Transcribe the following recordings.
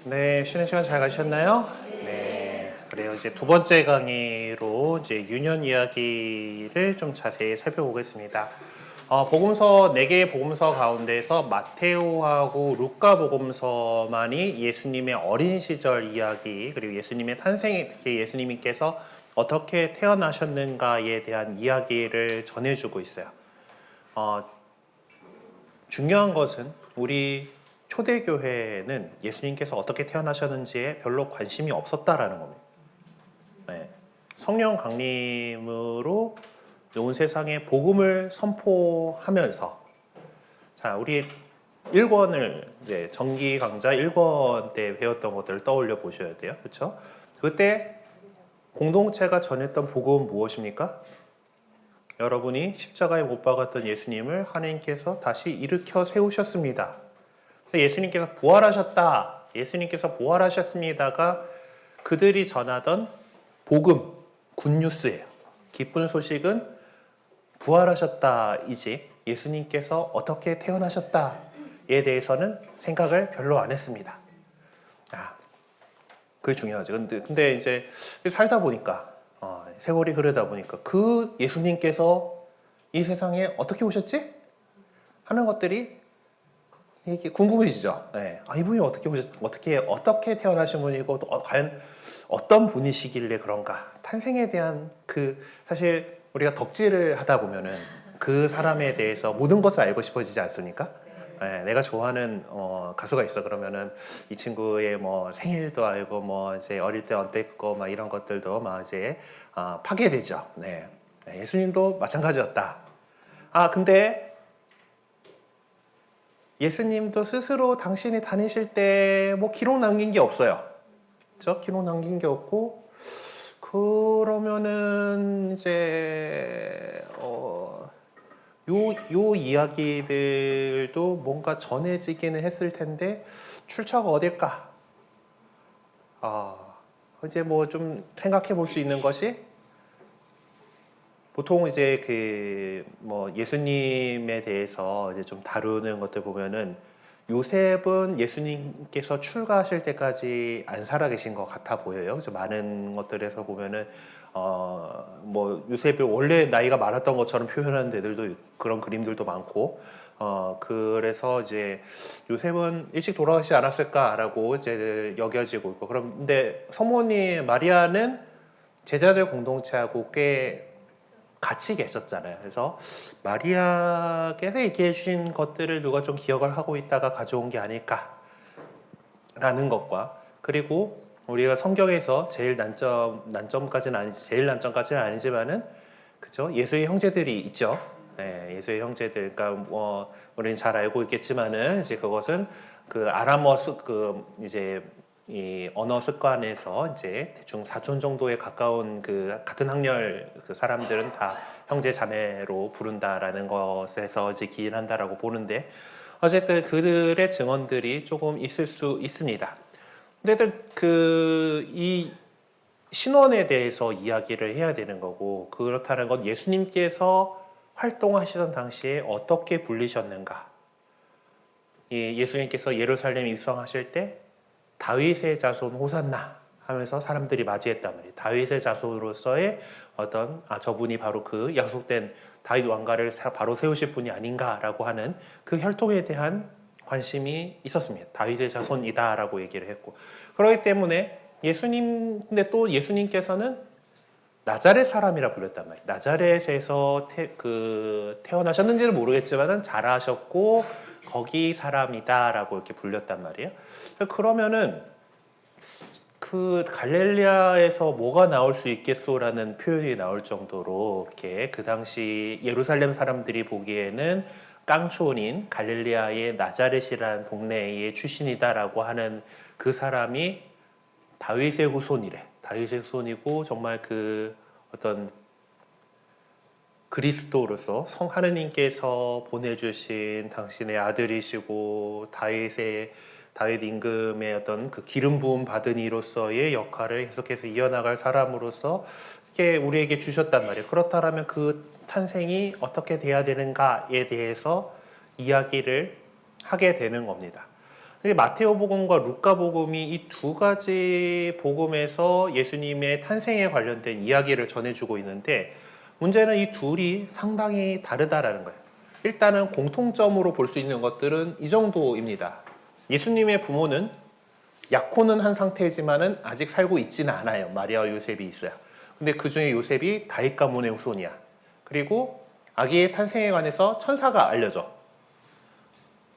네, 쉬는 시간 잘 가셨나요? 네, 그래요. 이제 두 번째 강의로 이제 유년 이야기를 좀 자세히 살펴보겠습니다. 복음서 네 개의 복음서 가운데서 마테오하고 루카 복음서만이 예수님의 어린 시절 이야기 그리고 예수님의 탄생, 특히 예수님께서 어떻게 태어나셨는가에 대한 이야기를 전해주고 있어요. 중요한 것은 우리 초대교회는 예수님께서 어떻게 태어나셨는지에 별로 관심이 없었다라는 겁니다. 네. 성령 강림으로 온 세상에 복음을 선포하면서 자, 우리 1권을 정기 강좌 1권 때 배웠던 것들을 떠올려 보셔야 돼요. 그렇죠? 그때 공동체가 전했던 복음은 무엇입니까? 여러분이 십자가에 못 박았던 예수님을 하나님께서 다시 일으켜 세우셨습니다. 예수님께서 부활하셨다. 예수님께서 부활하셨습니다가 그들이 전하던 복음, 굿뉴스예요. 기쁜 소식은 부활하셨다이지 예수님께서 어떻게 태어나셨다에 대해서는 생각을 별로 안 했습니다. 그게 중요하죠. 근데 이제 살다 보니까 세월이 흐르다 보니까 그 예수님께서 이 세상에 어떻게 오셨지? 하는 것들이 이게 궁금해지죠. 네. 이분이 어떻게 태어나신 분이고 또 과연 어떤 분이시길래 그런가? 탄생에 대한 사실 우리가 덕질을 하다 보면은 그 사람에 대해서 모든 것을 알고 싶어지지 않습니까? 네, 내가 좋아하는 가수가 있어 그러면은 이 친구의 뭐 생일도 알고 뭐 이제 어릴 때 어땠고 막 이런 것들도 막 이제 파게 되죠. 네. 예수님도 마찬가지였다. 근데 예수님도 스스로 당신이 다니실 때 뭐 기록 남긴 게 없어요. 그렇죠? 기록 남긴 게 없고 그러면은 이제 요 이야기들도 뭔가 전해지기는 했을 텐데 출처가 어딜까? 이제 뭐 좀 생각해 볼 수 있는 것이 보통 이제 뭐 예수님에 대해서 이제 좀 다루는 것들 보면은 요셉은 예수님께서 출가하실 때까지 안 살아 계신 것 같아 보여요. 그래서 많은 것들에서 보면은 뭐 요셉이 원래 나이가 많았던 것처럼 표현하는 데들도 그런 그림들도 많고 그래서 이제 요셉은 일찍 돌아가시지 않았을까라고 이제 여겨지고 있고 그런데 성모님 마리아는 제자들 공동체하고 꽤 같이 계셨잖아요. 그래서 마리아께서 얘기해 주신 것들을 누가 좀 기억을 하고 있다가 가져온 게 아닐까라는 것과 그리고 우리가 성경에서 제일 제일 난점까지는 아니지만은 그죠? 예수의 형제들이 있죠. 네, 예수의 형제들. 그러니까 뭐 우리는 잘 알고 있겠지만은 이제 그것은 그 아람어 이제 이 언어 습관에서 이제 대충 사촌 정도에 가까운 그 같은 학렬 그 사람들은 다 형제 자매로 부른다라는 것에서 이제 기인한다라고 보는데 어쨌든 그들의 증언들이 조금 있을 수 있습니다. 근데 이 신원에 대해서 이야기를 해야 되는 거고 그렇다는 건 예수님께서 활동하시던 당시에 어떻게 불리셨는가? 예수님께서 예루살렘에 입성하실 때 다윗의 자손 호산나 하면서 사람들이 맞이했단 말이에요. 다윗의 자손으로서의 저분이 바로 그 약속된 다윗 왕가를 바로 세우실 분이 아닌가라고 하는 그 혈통에 대한 관심이 있었습니다. 다윗의 자손이다라고 얘기를 했고 그렇기 때문에 근데 또 예수님께서는 나자렛 사람이라 불렸단 말이에요. 나자렛에서 태어나셨는지는 모르겠지만은 자라셨고 거기 사람이다라고 이렇게 불렸단 말이에요. 그러면은 그 갈릴리아에서 뭐가 나올 수 있겠소라는 표현이 나올 정도로 이렇게 그 당시 예루살렘 사람들이 보기에는 깡촌인 갈릴리아의 나자렛이라는 동네의 출신이다라고 하는 그 사람이 다윗의 후손이래. 다윗의 후손이고 정말 그 어떤 그리스도로서 하느님께서 보내주신 당신의 아들이시고 다윗 임금의 어떤 그 기름 부음 받은 이로서의 역할을 계속해서 이어나갈 사람으로서 이렇게 우리에게 주셨단 말이에요. 그렇다면 그 탄생이 어떻게 돼야 되는가에 대해서 이야기를 하게 되는 겁니다. 마테오 복음과 루카 복음이 이 두 가지 복음에서 예수님의 탄생에 관련된 이야기를 전해주고 있는데 문제는 이 둘이 상당히 다르다라는 거예요. 일단은 공통점으로 볼 수 있는 것들은 이 정도입니다. 예수님의 부모는 약혼은 한 상태지만은 아직 살고 있지는 않아요. 마리아와 요셉이 있어요. 근데 그 중에 요셉이 다윗 가문의 후손이야. 그리고 아기의 탄생에 관해서 천사가 알려줘.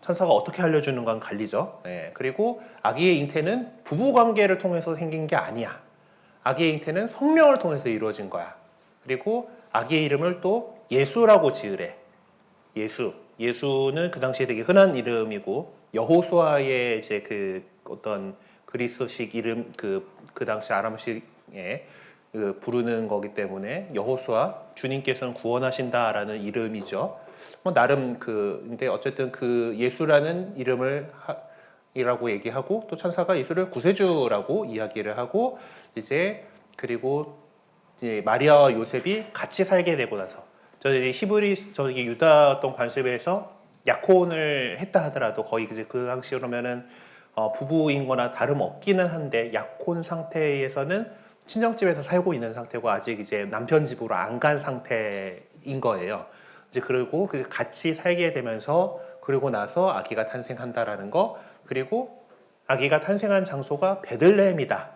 천사가 어떻게 알려주는 건 갈리죠. 네. 그리고 아기의 잉태는 부부 관계를 통해서 생긴 게 아니야. 아기의 잉태는 성령을 통해서 이루어진 거야. 그리고 아기의 이름을 또 예수라고 지으래. 예수는 그 당시에 되게 흔한 이름이고 여호수아의 이제 그 어떤 그리스식 이름 그 당시 아람식에 부르는 거기 때문에 여호수아 주님께서는 구원하신다라는 이름이죠. 뭐 나름 근데 어쨌든 그 예수라는 이름을 이라고 얘기하고 또 천사가 예수를 구세주라고 이야기를 하고 이제 그리고 이제 마리아와 요셉이 같이 살게 되고 나서 저희 히브리 저기 유다 어떤 관습에서 약혼을 했다 하더라도 거의 이제 그 당시 그러면은 부부인거나 다름 없기는 한데 약혼 상태에서는 친정집에서 살고 있는 상태고 아직 이제 남편 집으로 안 간 상태인 거예요. 이제 그리고 그 같이 살게 되면서 그러고 나서 아기가 탄생한다라는 거 그리고 아기가 탄생한 장소가 베들레헴이다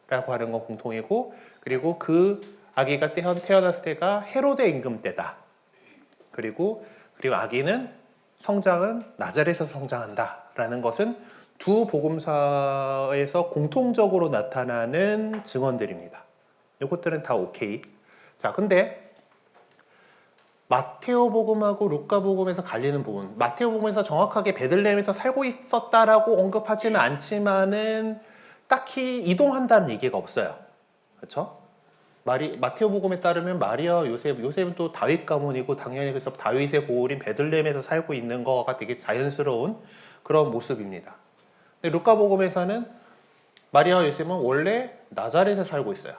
라고 하는 건 공통이고 그리고 그 아기가 태어났을 때가 헤로데 임금 때다. 그리고 아기는 성장은 나자렛에서 성장한다라는 것은 두 복음사에서 공통적으로 나타나는 증언들입니다. 이것들은 다 오케이. 자, 근데 마테오 복음하고 루카 복음에서 갈리는 부분. 마테오 복음에서 정확하게 베들레헴에서 살고 있었다라고 언급하지는 않지만은 딱히 이동한다는 얘기가 없어요. 그렇죠? 마테오 복음에 따르면 마리아와 요셉은 또 다윗 가문이고 당연히 그래서 다윗의 고을인 베들레헴에서 살고 있는 거가 되게 자연스러운 그런 모습입니다. 근데 루카 복음에서는 마리아와 요셉은 원래 나자렛에 살고 있어요.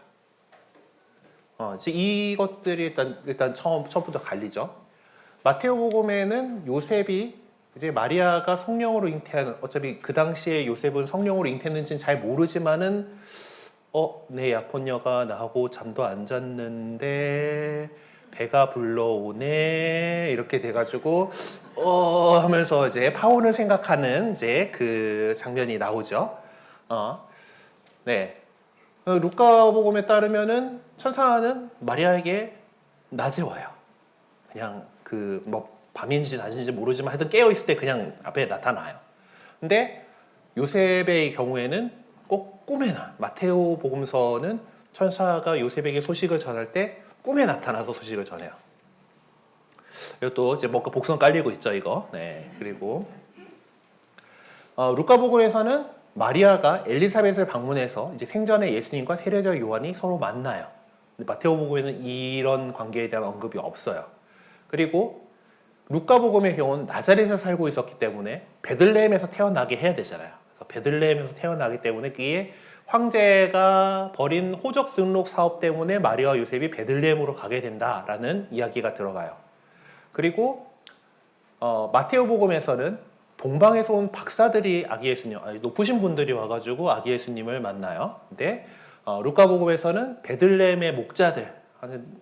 이것들이 일단 처음부터 갈리죠. 마테오 복음에는 요셉이 이제 마리아가 성령으로 잉태한 어차피 그 당시에 요셉은 성령으로 잉태했는지는 잘 모르지만은 내 약혼녀가 나하고 잠도 안 잤는데 배가 불러오네 이렇게 돼가지고 하면서 이제 파혼을 생각하는 이제 그 장면이 나오죠. 네. 루카 복음에 따르면은 천사는 마리아에게 낮에 와요. 그냥 뭐 밤인지 낮인지 모르지만 하여튼 깨어 있을 때 그냥 앞에 나타나요. 근데 요셉의 경우에는 꼭 꿈에 마테오 복음서는 천사가 요셉에게 소식을 전할 때 꿈에 나타나서 소식을 전해요. 이것도 이제 뭔가 복선 깔리고 있죠, 이거. 네. 그리고 루카 복음에서는 마리아가 엘리사벳을 방문해서 이제 생전에 예수님과 세례자 요한이 서로 만나요. 근데 마테오 복음에는 이런 관계에 대한 언급이 없어요. 그리고 루카 복음의 경우는 나자렛에서 살고 있었기 때문에 베들레헴에서 태어나게 해야 되잖아요. 그래서 베들레헴에서 태어나기 때문에 그게 황제가 벌인 호적 등록 사업 때문에 마리아와 요셉이 베들레헴으로 가게 된다라는 이야기가 들어가요. 그리고 마테오 복음에서는 동방에서 온 박사들이 아기 예수님, 높으신 분들이 와가지고 아기 예수님을 만나요. 근데 루카 복음에서는 베들레헴의 목자들,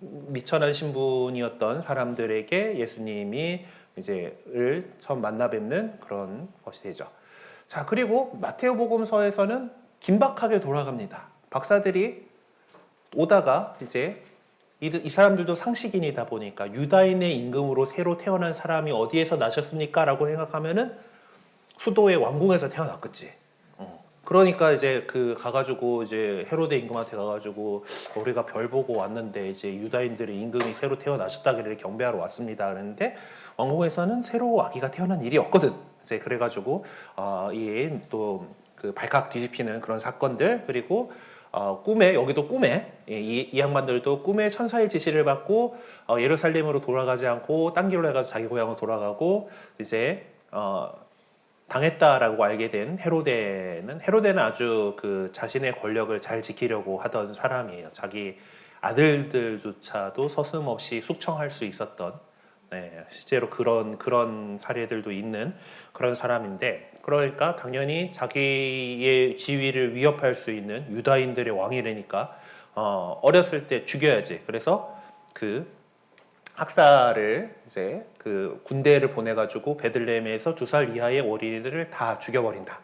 미천한 신분이었던 사람들에게 예수님이 이제를 처음 만나 뵙는 그런 것이 되죠. 자, 그리고 마테오 복음서에서는 긴박하게 돌아갑니다. 박사들이 오다가 이제 이 사람들도 상식인이다 보니까 유다인의 임금으로 새로 태어난 사람이 어디에서 나셨습니까? 라고 생각하면은 수도의 왕궁에서 태어났겠지. 그러니까 이제 가가지고 이제 헤로데 임금한테 가가지고 우리가 별 보고 왔는데 이제 유다인들의 임금이 새로 태어나셨다길래 경배하러 왔습니다. 그랬는데 왕궁에서는 새로 아기가 태어난 일이 없거든. 이제 그래가지고 이 또 그 발칵 뒤집히는 그런 사건들 그리고 여기도 꿈에 이 양반들도 꿈에 천사의 지시를 받고 예루살렘으로 돌아가지 않고 딴 길로 해가지고 자기 고향으로 돌아가고 이제 당했다라고 알게 된 헤로데는 아주 자신의 권력을 잘 지키려고 하던 사람이에요. 자기 아들들조차도 서슴없이 숙청할 수 있었던 실제로 그런 사례들도 있는 그런 사람인데 그러니까 당연히 자기의 지위를 위협할 수 있는 유다인들의 왕이라니까 어렸을 때 죽여야지. 그래서 그 학살을 이제 그 군대를 보내가지고 베들레헴에서 2살 이하의 어린이들을 다 죽여버린다.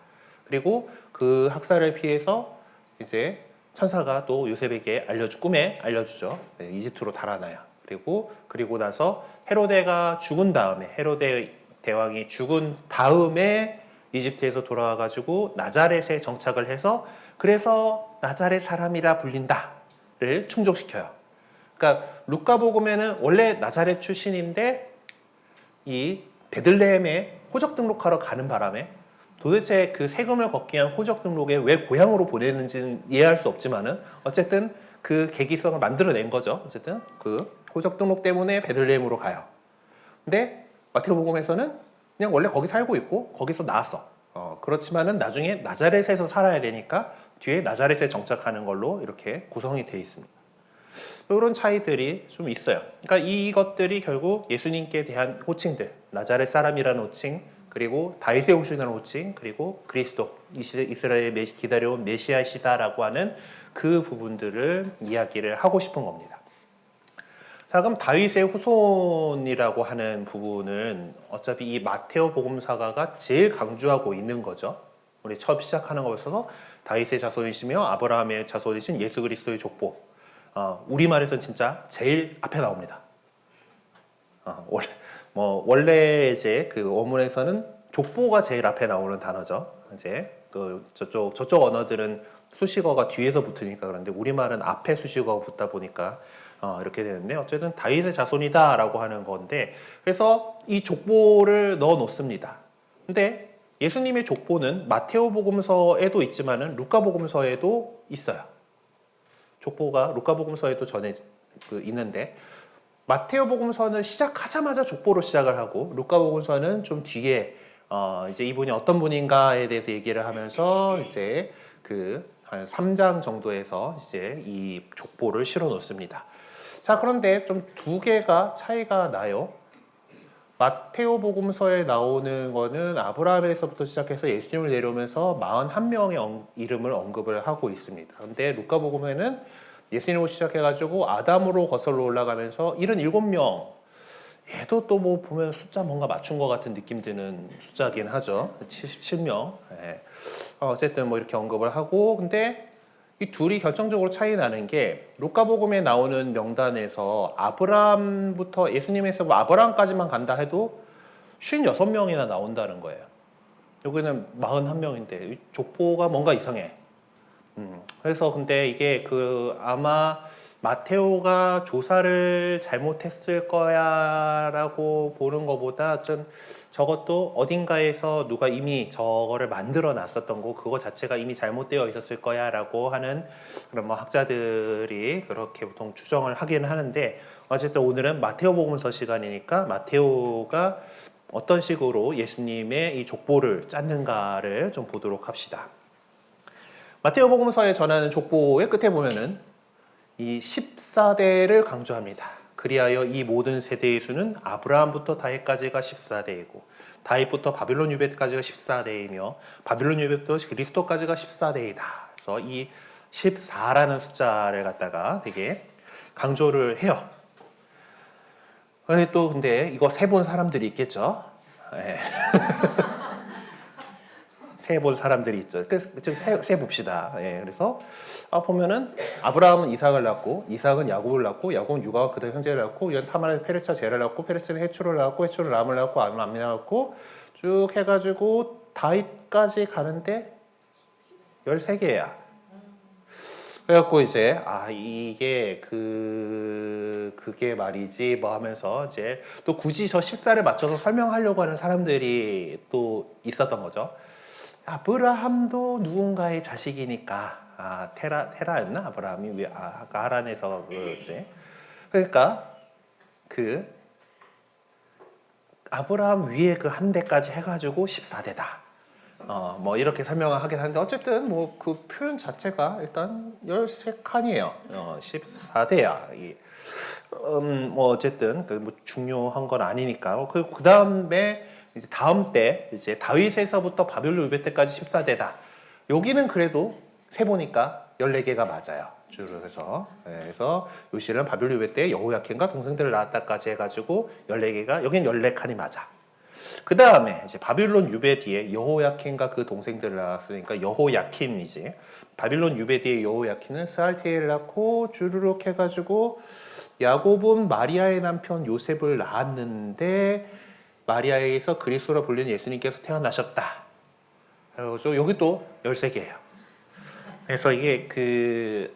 그리고 그 학살을 피해서 이제 천사가 또 요셉에게 꿈에 알려주죠. 네, 이집트로 달아나요. 그리고 나서 헤로데가 죽은 다음에 헤로데 대왕이 죽은 다음에 이집트에서 돌아와가지고 나자렛에 정착을 해서 그래서 나자렛 사람이라 불린다를 충족시켜요. 그러니까 루카복음에는 원래 나자렛 출신인데 이 베들레헴에 호적 등록하러 가는 바람에 도대체 그 세금을 걷기 위한 호적 등록에 왜 고향으로 보내는지는 이해할 수 없지만은 어쨌든 그 계기성을 만들어낸 거죠. 어쨌든 그 호적 등록 때문에 베들레헴으로 가요. 근데 마태복음에서는 그냥 원래 거기 살고 있고 거기서 나왔어. 그렇지만은 나중에 나자렛에서 살아야 되니까 뒤에 나자렛에 정착하는 걸로 이렇게 구성이 돼 있습니다. 이런 차이들이 좀 있어요. 그러니까 이것들이 결국 예수님께 대한 호칭들, 나자렛 사람이라는 호칭, 그리고 다윗의 후손이라는 호칭, 그리고 그리스도, 이스라엘의 기다려온 메시아시다라고 하는 그 부분들을 이야기를 하고 싶은 겁니다. 자, 그럼 다윗의 후손이라고 하는 부분은 어차피 이 마테오 복음사가가 제일 강조하고 있는 거죠. 우리 처음 시작하는 거에서 다윗의 자손이시며 아브라함의 자손이신 예수 그리스도의 족보. 우리말에서는 진짜 제일 앞에 나옵니다. 원래 이제 그 원문에서는 족보가 제일 앞에 나오는 단어죠. 이제 그 저쪽 언어들은 수식어가 뒤에서 붙으니까 그런데 우리말은 앞에 수식어가 붙다 보니까 이렇게 되는데 어쨌든 다윗의 자손이다라고 하는 건데 그래서 이 족보를 넣어 놓습니다. 근데 예수님의 족보는 마테오 복음서에도 있지만은 루카 복음서에도 있어요. 족보가 루카 복음서에도 있는데 마테오 복음서는 시작하자마자 족보로 시작을 하고 루카 복음서는 좀 뒤에 이제 이분이 어떤 분인가에 대해서 얘기를 하면서 이제 그 한 3장 정도에서 이제 이 족보를 실어 놓습니다. 자, 그런데 좀 두 개가 차이가 나요. 마테오 복음서에 나오는 거는 아브라함에서부터 시작해서 예수님을 내려오면서 41명의 이름을 언급을 하고 있습니다. 그런데 루카 복음에는 예수님으로 시작해가지고 아담으로 거슬러 올라가면서 77명. 얘도 또 뭐 보면 숫자 뭔가 맞춘 것 같은 느낌 드는 숫자긴 하죠. 77명. 예. 어쨌든 뭐 이렇게 언급을 하고, 근데 이 둘이 결정적으로 차이 나는 게 루카복음에 나오는 명단에서 아브라함부터 예수님에서 아브라함까지만 간다 해도 56명이나 나온다는 거예요. 여기는 41명인데 족보가 뭔가 이상해. 그래서 근데 이게 아마 마테오가 조사를 잘못했을 거야라고 보는 것보다 좀 저것도 어딘가에서 누가 이미 저거를 만들어 놨었던 거 그거 자체가 이미 잘못되어 있었을 거야라고 하는 그런 뭐 학자들이 그렇게 보통 추정을 하기는 하는데 어쨌든 오늘은 마테오 복음서 시간이니까 마테오가 어떤 식으로 예수님의 이 족보를 짰는가를 좀 보도록 합시다. 마테오 복음서에 전하는 족보의 끝에 보면은 이 14대를 강조합니다. 그리하여 이 모든 세대의 수는 아브라함부터 다윗까지가 14대이고 다윗부터 바빌론 유배까지가 14대이며 바빌론 유배부터 그리스도까지가 14대이다. 그래서 이 14라는 숫자를 갖다가 되게 강조를 해요. 근데 이거 세본 사람들이 있겠죠. 네. 세본 사람들이 있죠. 세 봅시다. 예, 그래서 보면은 아브라함은 이삭을 낳고 이삭은 야곱을 낳고 야곱은 유가와 그의 형제를 낳고 타마르 페레차 제를 낳고 페레차는 헤초를 낳고 헤초를 람을 낳고 람이 낳고 쭉 해가지고 다윗까지 가는데 13개야. 그래갖고 이제 이게 그게 말이지 뭐 하면서 이제 또 굳이 저 14를 맞춰서 설명하려고 하는 사람들이 또 있었던 거죠. 아브라함도 누군가의 자식이니까 테라였나 아브라함이 하란에서 이제 그러니까 아브라함 위에 그 한 대까지 해가지고 14대다. 뭐 이렇게 설명을 하긴 하는데 어쨌든 뭐 그 표현 자체가 일단 13칸이에요. 14대야. 뭐 어쨌든 뭐 중요한 건 아니니까. 그 다음에 이제 다음 때 이제 다윗에서부터 바벨론 유배 때까지 14대다. 여기는 그래도 세 보니까 14개가 맞아요. 주로 해서. 네, 그래서 요시는 바벨론 유배 때 여호야킨과 동생들을 낳았다까지 해가지고 14개가 여긴 14칸이 맞아. 그 다음에 이제 바빌론 유배 뒤에 여호야킨과 그 동생들을 낳았으니까 여호야킴이지. 바빌론 유배 뒤에 여호야킨은 스알티엘을 낳고 주르륵 해가지고 야곱은 마리아의 남편 요셉을 낳았는데 마리아에게서 그리스도라 불리는 예수님께서 태어나셨다. 그래서 여기 또 13개예요. 그래서 이게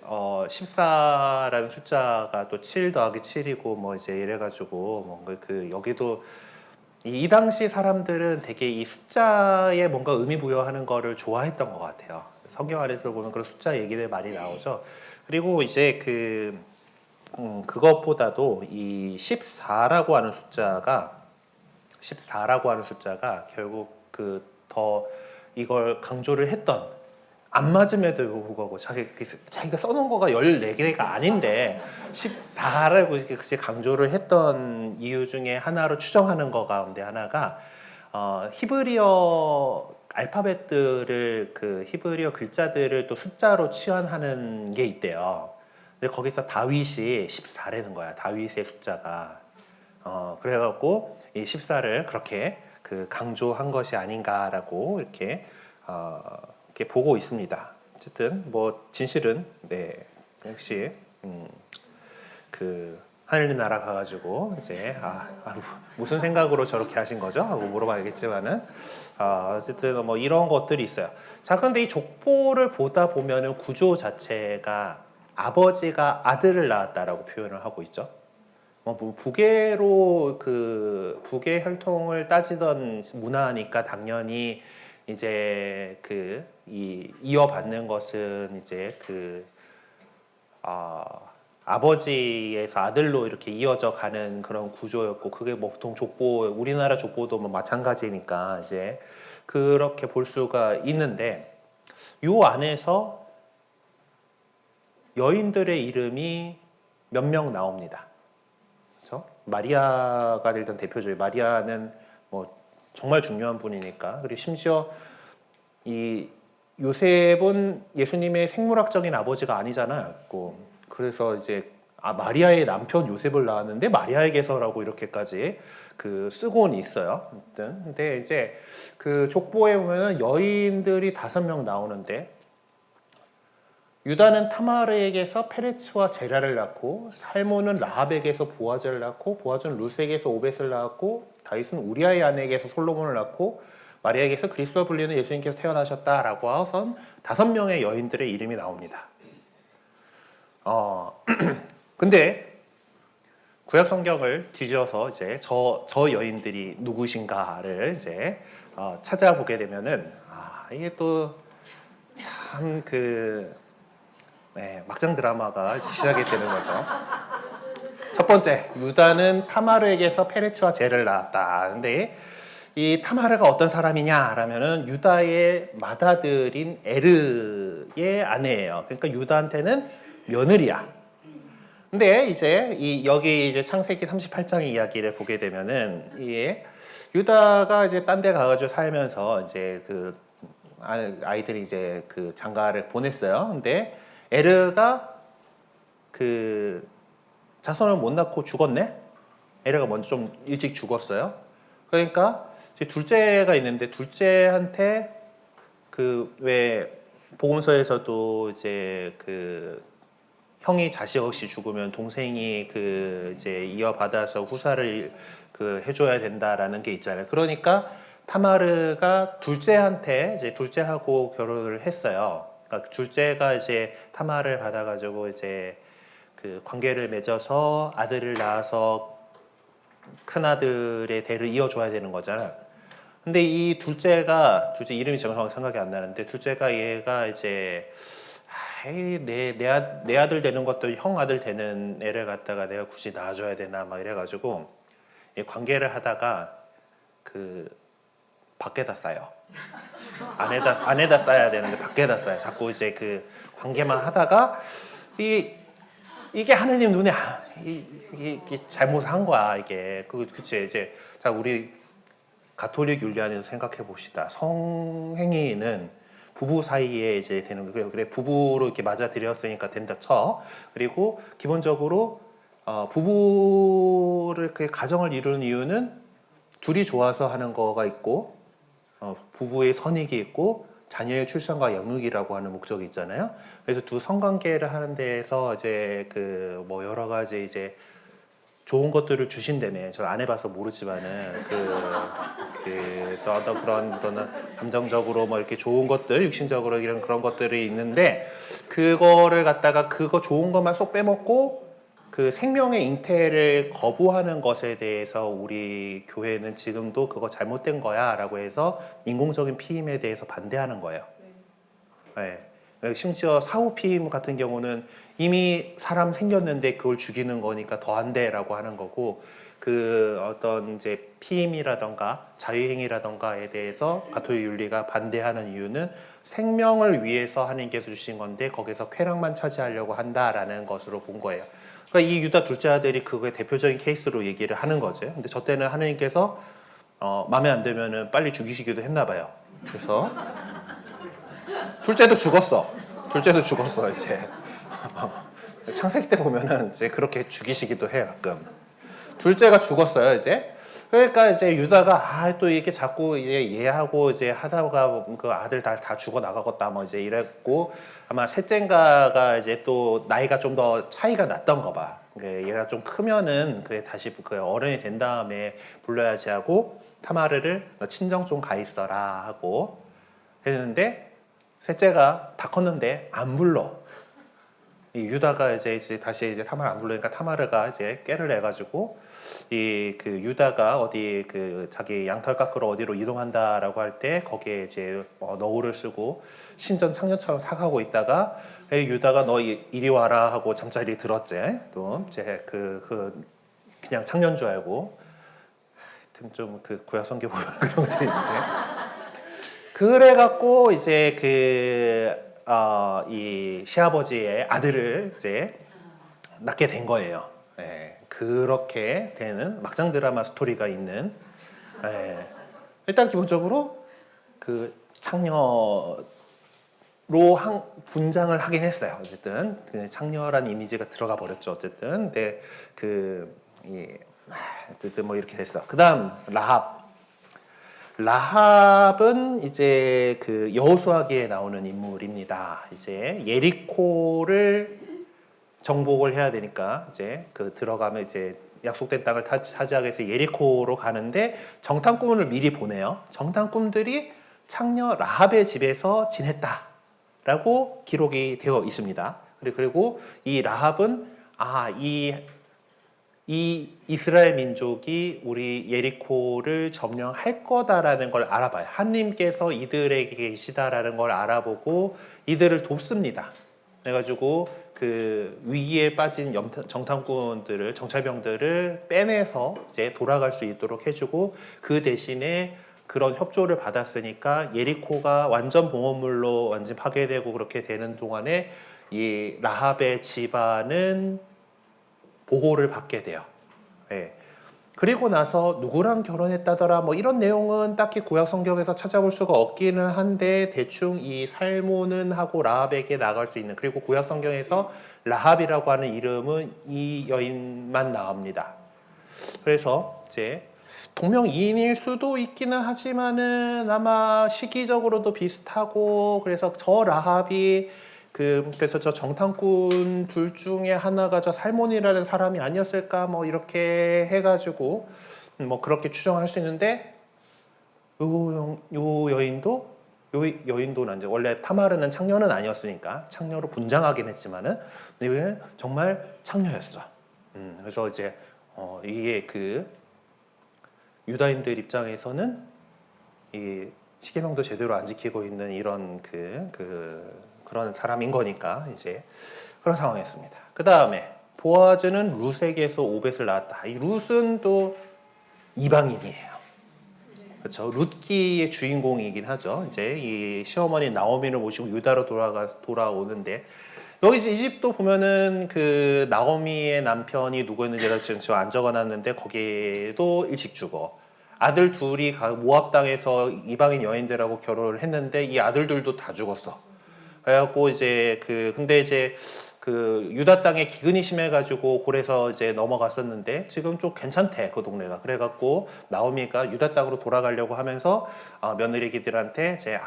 14라는 숫자가 또 7 더하기 7이고 뭐 이제 이래가지고 뭔가 여기도 이 당시 사람들은 되게 이 숫자에 뭔가 의미 부여하는 거를 좋아했던 것 같아요. 성경 안에서 보면 그런 숫자 얘기들 많이 나오죠. 그리고 이제 그것보다도 이 14라고 하는 숫자가 결국 더 이걸 강조를 했던 안 맞음에도 불구하고 자기가 써놓은 거가 14개가 아닌데 14라고 이렇게 강조를 했던 이유 중에 하나로 추정하는 거 가운데 하나가 히브리어 알파벳들을 히브리어 글자들을 또 숫자로 치환하는 게 있대요. 근데 거기서 다윗이 14라는 거야. 다윗의 숫자가. 그래갖고 이 14를 그렇게 강조한 것이 아닌가라고 이렇게 보고 있습니다. 어쨌든 뭐 진실은 역시 하늘 나라 가가지고 이제 무슨 생각으로 저렇게 하신 거죠? 하고 물어봐야겠지만은 어쨌든 뭐 이런 것들이 있어요. 자, 그런데 이 족보를 보다 보면은 구조 자체가 아버지가 아들을 낳았다라고 표현을 하고 있죠. 부계로 부계 혈통을 따지던 문화니까 당연히 이제 이어받는 것은 이제 아버지에서 아들로 이렇게 이어져 가는 그런 구조였고 그게 뭐 보통 우리나라 족보도 뭐 마찬가지니까 이제 그렇게 볼 수가 있는데 요 안에서 여인들의 이름이 몇 명 나옵니다. 그렇죠? 마리아가 일단 대표적이에요. 마리아는 뭐 정말 중요한 분이니까. 그리고 심지어 이 요셉은 예수님의 생물학적인 아버지가 아니잖아요. 그래서 이제 마리아의 남편 요셉을 낳았는데 마리아에게서라고 이렇게까지 쓰고는 있어요. 아무튼 근데 이제 족보에 보면은 여인들이 5명 나오는데 유다는 타마르에게서 페레츠와 제라를 낳고 살몬은 라합에게서 보아즈를 낳고 보아즈는 루스에게서 오벳을 낳았고 다윗은 우리아의 아내에게서 솔로몬을 낳고 마리아에게서 그리스도라 불리는 예수님께서 태어나셨다라고 하선 5명의 여인들의 이름이 나옵니다. 근데 구약 성경을 뒤져서 이제 저 여인들이 누구신가를 이제 찾아보게 되면은 이게 또 참 막장 드라마가 이제 시작이 되는 거죠. 첫 번째, 유다는 타마르에게서 페레츠와 제를 낳았다. 근데 이 타마르가 어떤 사람이냐라면은 유다의 맏아들인 에르의 아내예요. 그러니까 유다한테는 며느리야. 근데 이제 여기 이제 창세기 38장의 이야기를 보게 되면은 유다가 이제 딴 데 가가지고 살면서 이제 아이들이 이제 장가를 보냈어요. 근데 에르가 자손을 못 낳고 죽었네. 에르가 먼저 좀 일찍 죽었어요. 그러니까 이제 둘째가 있는데 둘째한테 왜 복음서에서도 이제 형이 자식 없이 죽으면 동생이 이제 이어받아서 후사를 해줘야 된다라는 게 있잖아요. 그러니까 타마르가 둘째한테 이제 둘째하고 결혼을 했어요. 그러니까 둘째가 이제 타마르를 받아가지고 이제 관계를 맺어서 아들을 낳아서 큰 아들의 대를 이어줘야 되는 거잖아요. 근데 이 둘째 이름이 정확하게 생각이 안 나는데 둘째가 얘가 이제 내 아들 되는 것도 형 아들 되는 애를 갖다가 내가 굳이 낳아줘야 되나 막 이래가지고 관계를 하다가 밖에다 싸요. 안에다 싸야 되는데 밖에다 싸요. 자꾸 이제 관계만 하다가 이게 하느님 눈에 이게 잘못한 거야 이게. 그치 이제 자 우리 가톨릭 윤리 안에서 생각해 봅시다. 성행위는 부부 사이에 이제 되는 거예요. 그래 부부로 이렇게 맞아들였으니까 된다 쳐. 그리고 기본적으로 부부를 그 가정을 이루는 이유는 둘이 좋아서 하는 거가 있고 부부의 선익이 있고 자녀의 출산과 양육이라고 하는 목적이 있잖아요. 그래서 두 성관계를 하는 데에서 이제 그 뭐 여러 가지 이제 좋은 것들을 주신다며. 저 안 해봐서 모르지만은 또 어떤 그런 또는 감정적으로 뭐 이렇게 좋은 것들, 육신적으로 이런 그런 것들이 있는데 그거를 갖다가 그거 좋은 것만 쏙 빼먹고 그 생명의 잉태를 거부하는 것에 대해서 우리 교회는 지금도 그거 잘못된 거야라고 해서 인공적인 피임에 대해서 반대하는 거예요. 네. 심지어 사후 피임 같은 경우는 이미 사람 생겼는데 그걸 죽이는 거니까 더 안 돼라고 하는 거고 그 어떤 이제 피임이라던가 자유행위라던가에 대해서 가톨릭 윤리가 반대하는 이유는 생명을 위해서 하나님께서 주신 건데 거기서 쾌락만 차지하려고 한다라는 것으로 본 거예요. 그러니까 이 유다 둘째 아들이 그거의 대표적인 케이스로 얘기를 하는 거죠. 근데 저 때는 하나님께서 마음에 안 들면은 빨리 죽이시기도 했나 봐요. 그래서 둘째도 죽었어. 둘째도 죽었어 이제. 창세기 때 보면은 이제 그렇게 죽이시기도 해요 가끔. 둘째가 죽었어요 이제. 그러니까 이제 유다가 또 이렇게 자꾸 이제 얘하고 이제 하다가 그 아들 다 죽어 나가겠다 뭐 이제 이랬고 아마 셋째인가가 이제 또 나이가 좀 더 차이가 났던가 봐. 얘가 좀 크면은 그래 다시 그 어른이 된 다음에 불러야지 하고 타마르를 너 친정 좀 가 있어라 하고 했는데 셋째가 다 컸는데 안 불러. 이 유다가 이제 다시 이제 타마르 안 부르니까 타마르가 이제 깨를 내가지고 이 그 유다가 어디 그 자기 양털 깎으러 어디로 이동한다라고 할 때 거기에 이제 너울을 쓰고 신전 창녀처럼 사가고 있다가 유다가 너 이리 와라 하고 잠자리 들었지. 또 이제 그냥 창녀인 줄 알고 하여튼 좀 그 구약 성경 보면 그런 것들이 있는데 그래갖고 이제 이 시아버지의 아들을 이제 낳게 된 거예요. 그렇게 되는 막장 드라마 스토리가 있는. 일단 기본적으로 그 창녀로 분장을 하긴 했어요. 어쨌든 그 창녀라는 이미지가 들어가 버렸죠. 어쨌든 근데 어쨌든 뭐 이렇게 됐어. 그다음 라합은 이제 그 여호수아기에 나오는 인물입니다. 이제 예리코를 정복을 해야 되니까 이제 그 들어가면 이제 약속된 땅을 차지하기 위해서 예리코로 가는데 정탐꾼을 미리 보내요. 정탐꾼들이 창녀 라합의 집에서 지냈다라고 기록이 되어 있습니다. 그리고 이 라합은 이 이스라엘 민족이 우리 예리코를 점령할 거다라는 걸 알아봐요. 하나님께서 이들에게 계시다라는 걸 알아보고 이들을 돕습니다. 그래가지고 그 위기에 빠진 정탐꾼들을 정찰병들을 빼내서 이제 돌아갈 수 있도록 해주고 그 대신에 그런 협조를 받았으니까 예리코가 완전 봉헌물로 완전 파괴되고 그렇게 되는 동안에 이 라합의 집안은 보호를 받게 돼요. 그리고 나서 누구랑 결혼했다더라 뭐 이런 내용은 딱히 구약 성경에서 찾아볼 수가 없기는 한데 대충 이 살모는 하고 라합에게 나갈 수 있는 그리고 구약 성경에서 라합이라고 하는 이름은 이 여인만 나옵니다. 그래서 이제 동명이인일 수도 있기는 하지만은 아마 시기적으로도 비슷하고 그래서 저 라합이 그래서 저 정탐꾼 둘 중에 하나가 저 살몬이라는 사람이 아니었을까 뭐 이렇게 해가지고 뭐 그렇게 추정할 수 있는데 요 여인도는 이제 원래 타마르는 창녀는 아니었으니까 창녀로 분장하긴 했지만은 여기는 정말 창녀였어. 그래서 이제 이게 그 유다인들 입장에서는 이 십계명도 제대로 안 지키고 있는 이런 그런 사람인 거니까 이제 그런 상황이었습니다. 그 다음에 보아즈는 룻에게서 오벳을 낳았다. 이 룻은 또 이방인이에요. 그렇죠. 룻기의 주인공이긴 하죠. 이제 이 시어머니 나오미를 모시고 유다로 돌아오는데 여기 이집도 보면은 그 나오미의 남편이 누구였는지 제가 지금 안 적어놨는데 거기에도 일찍 죽어. 아들 둘이 모압 땅에서 이방인 여인들하고 결혼을 했는데 이 아들들도 다 죽었어. 그래갖고 이제 근데 이제 유다 땅에 기근이 심해가지고 고래서 이제 넘어갔었는데 지금 좀 괜찮대 그 동네가. 그래갖고 나오미가 유다 땅으로 돌아가려고 하면서 며느리기들한테 이제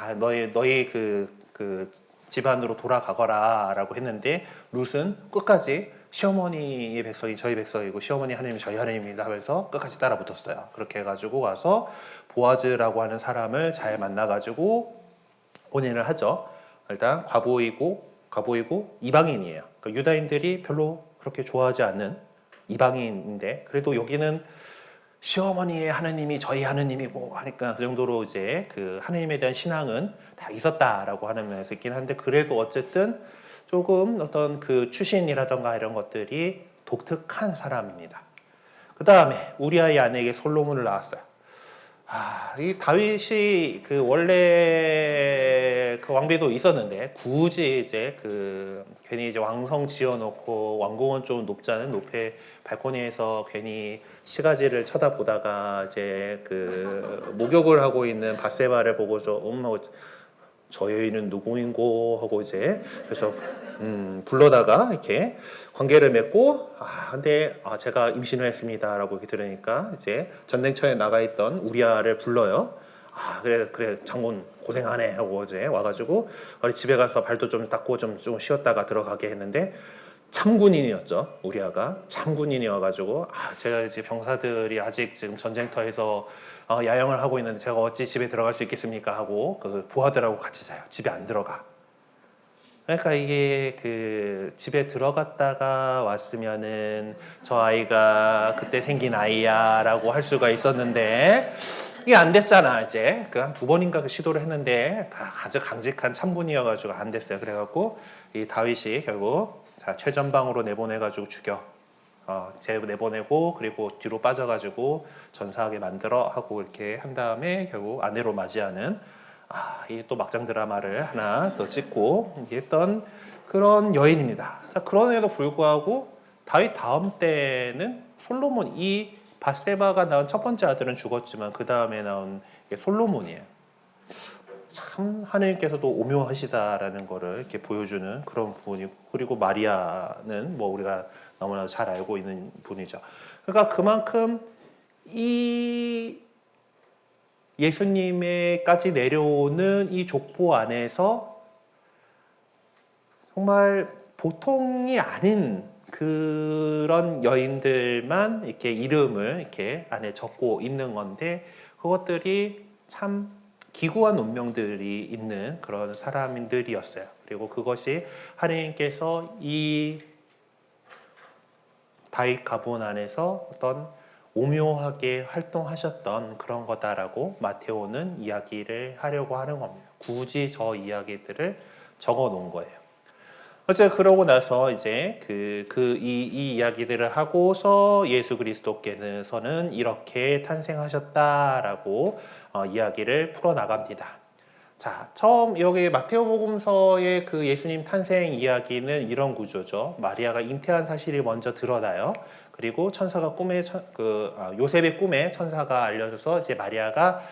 너희 그 집안으로 돌아가거라라고 했는데 룻은 끝까지 시어머니의 백성이 저희 백성이고 시어머니 하나님이 저희 하나님입니다 하면서 끝까지 따라 붙었어요. 그렇게 해가지고 와서 보아즈라고 하는 사람을 잘 만나가지고 혼인을 하죠. 일단 과부이고 이방인이에요. 그러니까 유다인들이 별로 그렇게 좋아하지 않는 이방인인데 그래도 여기는 시어머니의 하느님이 저희 하느님이고 하니까 그 정도로 이제 그 하느님에 대한 신앙은 다 있었다라고 하는 면에서 있긴 한데 그래도 어쨌든 조금 어떤 그 출신이라던가 이런 것들이 독특한 사람입니다. 그 다음에 우리아의 아내에게 솔로몬을 낳았어요. 이 다윗이 그 원래 그 왕비도 있었는데 굳이 이제 괜히 이제 왕성 지어놓고 왕궁은 좀 높지 않은 높이 발코니에서 괜히 시가지를 쳐다보다가 이제 목욕을 하고 있는 밧세바를 보고서 저 여인은 누구인고 하고 이제 그래서 불러다가 이렇게 관계를 맺고 근데 제가 임신을 했습니다라고 이렇게 들으니까 이제 전쟁터에 나가 있던 우리아를 불러요. 그래 장군 고생하네 하고 이제 와가지고 집에 가서 발도 좀 닦고 좀 쉬었다가 들어가게 했는데 참군인이었죠. 우리아가 참군인이어가지고 제가 이제 병사들이 아직 지금 전쟁터에서 야영을 하고 있는데 제가 어찌 집에 들어갈 수 있겠습니까 하고 부하들하고 같이 자요. 집에 안 들어가. 그러니까 이게 집에 들어갔다가 왔으면은 저 아이가 그때 생긴 아이야라고 할 수가 있었는데 이게 안 됐잖아. 이제 한 두 번인가 시도를 했는데 아주 강직한 참군이어가지고 안 됐어요. 그래갖고 이 다윗이 결국 최전방으로 내보내가지고 죽여. 내보내고 그리고 뒤로 빠져가지고 전사하게 만들어 하고 이렇게 한 다음에 결국 아내로 맞이하는 이게 또 막장 드라마를 하나 또 찍고 했던 그런 여인입니다. 그런에도 불구하고 다윗 다음 때는 솔로몬 이 밧세바가 낳은 첫 번째 아들은 죽었지만 그 다음에 나온 게 솔로몬이에요. 참 하나님께서도 오묘하시다라는 거를 이렇게 보여주는 그런 부분이고 그리고 마리아는 뭐 우리가 너무나 잘 알고 있는 분이죠. 그러니까 그만큼 이 예수님에까지 내려오는 이 족보 안에서 정말 보통이 아닌 그런 여인들만 이렇게 이름을 이렇게 안에 적고 있는 건데 그것들이 참 기구한 운명들이 있는 그런 사람들이었어요. 그리고 그것이 하나님께서 이 다윗 가문 안에서 어떤 오묘하게 활동하셨던 그런 거다라고 마테오는 이야기를 하려고 하는 겁니다. 굳이 저 이야기들을 적어 놓은 거예요. 어쨌든 그러고 나서 이제 이 이야기들을 하고서 예수 그리스도께서는 이렇게 탄생하셨다라고 이야기를 풀어 나갑니다. 자, 처음 여기 마테오복음서의 그 예수님 탄생 이야기는 이런 구조죠. 마리아가 잉태한 사실이 먼저 드러나요. 그리고 천사가 요셉의 꿈에 천사가 알려줘서 이제 마리아가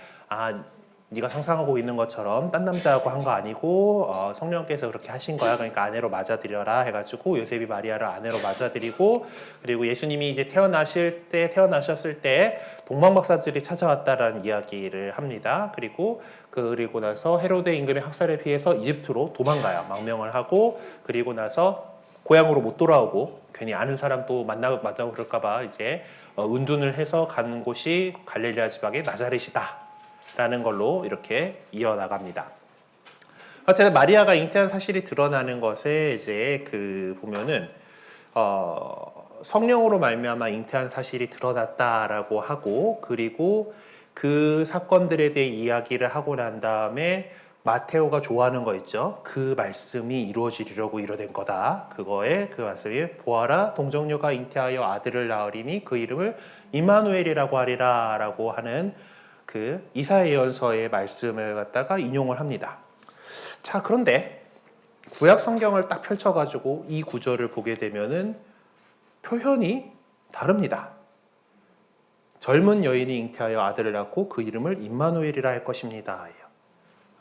네가 상상하고 있는 것처럼 딴 남자하고 한 거 아니고 성령께서 그렇게 하신 거야. 그러니까 아내로 맞아들여라 해가지고 요셉이 마리아를 아내로 맞아들이고 그리고 예수님이 이제 태어나셨을 때 동방박사들이 찾아왔다라는 이야기를 합니다. 그리고 나서 헤로데 임금의 학살에 피해서 이집트로 도망가요. 망명을 하고 그리고 나서 고향으로 못 돌아오고 괜히 아는 사람 또 만나고 그럴까봐 이제 은둔을 해서 가는 곳이 갈릴리아 지방의 나자렛이다. 라는 걸로 이렇게 이어나갑니다. 어쨌든 마리아가 잉태한 사실이 드러나는 것에 이제 보면은 성령으로 말미암아 잉태한 사실이 드러났다라고 하고 그리고 그 사건들에 대해 이야기를 하고 난 다음에 마테오가 좋아하는 거 있죠. 그 말씀이 이루어지려고 이뤄낸 거다. 그거에 그 말씀이 보아라 동정녀가 잉태하여 아들을 낳으리니 그 이름을 임마누엘이라고 하리라라고 하는 이사야 예언서의 말씀을 갖다가 인용을 합니다. 자, 그런데 구약 성경을 딱 펼쳐가지고 이 구절을 보게 되면은 표현이 다릅니다. 젊은 여인이 잉태하여 아들을 낳고 그 이름을 임마누엘이라 할 것입니다.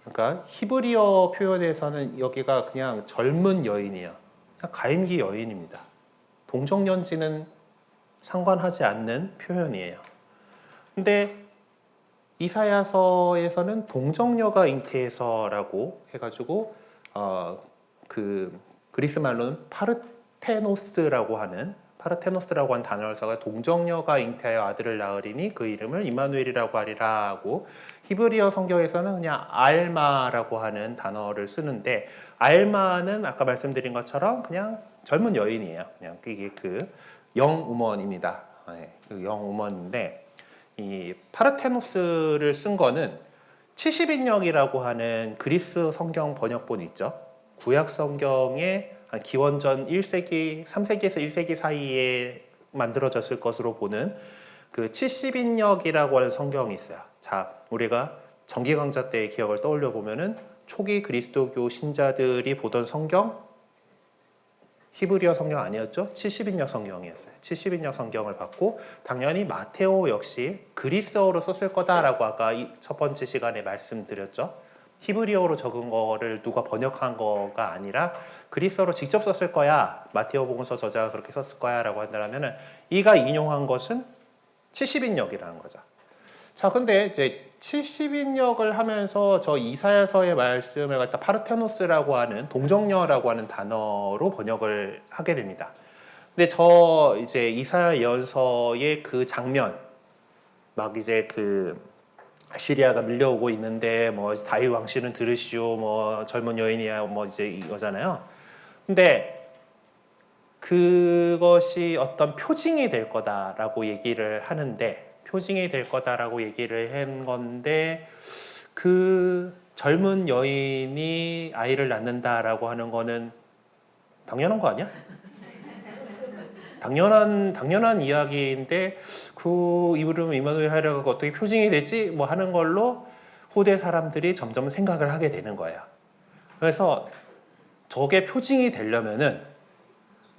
그러니까 히브리어 표현에서는 여기가 그냥 젊은 여인이에요. 그냥 가임기 여인입니다. 동정년지는 상관하지 않는 표현이에요. 근데 이사야서에서는 동정녀가 잉태해서라고 해가지고 그 그리스 말로는 파르테노스라고 하는 단어를 써가 동정녀가 잉태하여 아들을 낳으리니 그 이름을 임마누엘이라고 하리라 하고, 히브리어 성경에서는 그냥 알마라고 하는 단어를 쓰는데, 알마는 아까 말씀드린 것처럼 그냥 젊은 여인이에요. 그냥 이게 그 영우먼입니다. 그 영우먼인데, 이 파르테노스를 쓴 거는 70인역이라고 하는 그리스 성경 번역본 있죠. 구약 성경의 기원전 1세기, 3세기에서 1세기 사이에 만들어졌을 것으로 보는 그 70인역이라고 하는 성경이 있어요. 자, 우리가 정기강좌 때의 기억을 떠올려 보면은 초기 그리스도교 신자들이 보던 성경, 히브리어 성경 아니었죠? 70인역 성경이었어요. 70인역 성경을 받고 당연히 마테오 역시 그리스어로 썼을 거다라고 아까 첫 번째 시간에 말씀드렸죠. 히브리어로 적은 거를 누가 번역한 거가 아니라 그리스어로 직접 썼을 거야. 마테오 복음서 저자가 그렇게 썼을 거야 라고 한다면 이가 인용한 것은 70인역이라는 거죠. 자, 근데 이제 70인역을 하면서 저 이사야서의 말씀을 갖다 파르테노스라고 하는 동정녀라고 하는 단어로 번역을 하게 됩니다. 근데 저 이제 이사야 예언서의 그 장면, 막 이제 그 아시리아가 밀려오고 있는데 뭐 다윗 왕실은 들으시오, 뭐 젊은 여인이야, 뭐 이제 이거잖아요. 근데 그것이 어떤 표징이 될 거다라고 얘기를 하는데, 표징이 될 거다라고 얘기를 한 건데, 그 젊은 여인이 아이를 낳는다라고 하는 거는 당연한 거 아니야? 당연한 이야기인데 그 이름은 임마누엘 하려고 어떻게 표징이 되지? 뭐 하는 걸로 후대 사람들이 점점 생각을 하게 되는 거예요. 그래서 저게 표징이 되려면은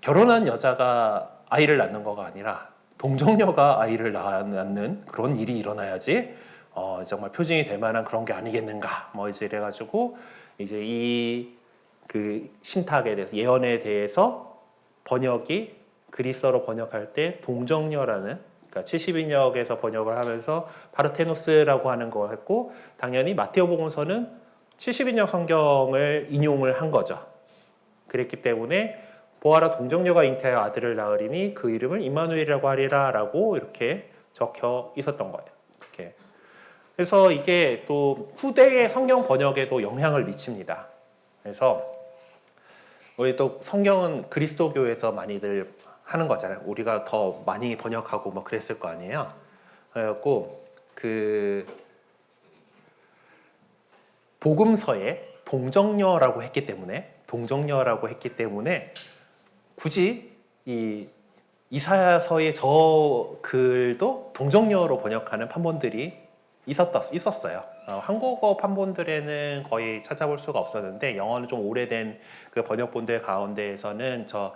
결혼한 여자가 아이를 낳는 거가 아니라 동정녀가 아이를 낳는 그런 일이 일어나야지 정말 표징이 될 만한 그런 게 아니겠는가, 뭐 이제 이래가지고 이제 이 그 신탁에 대해서, 예언에 대해서 번역이 그리스어로 번역할 때 동정녀라는, 그러니까 70인역에서 번역을 하면서 파르테노스라고 하는 거 했고, 당연히 마테오 복음서는 70인역 성경을 인용을 한 거죠. 그랬기 때문에 보아라 동정녀가 잉태하여 아들을 낳으리니 그 이름을 임마누엘이라고 하리라 라고 이렇게 적혀 있었던 거예요. 이렇게. 그래서 이게 또 후대의 성경 번역에도 영향을 미칩니다. 그래서 우리 또 성경은 그리스도교에서 많이들 하는 거잖아요. 우리가 더 많이 번역하고 뭐 그랬을 거 아니에요. 그래갖고 그 복음서에 동정녀라고 했기 때문에 굳이 이 이사야서의 저 글도 동정녀로 번역하는 판본들이 있었어요. 한국어 판본들에는 거의 찾아볼 수가 없었는데, 영어는 좀 오래된 그 번역본들 가운데에서는 저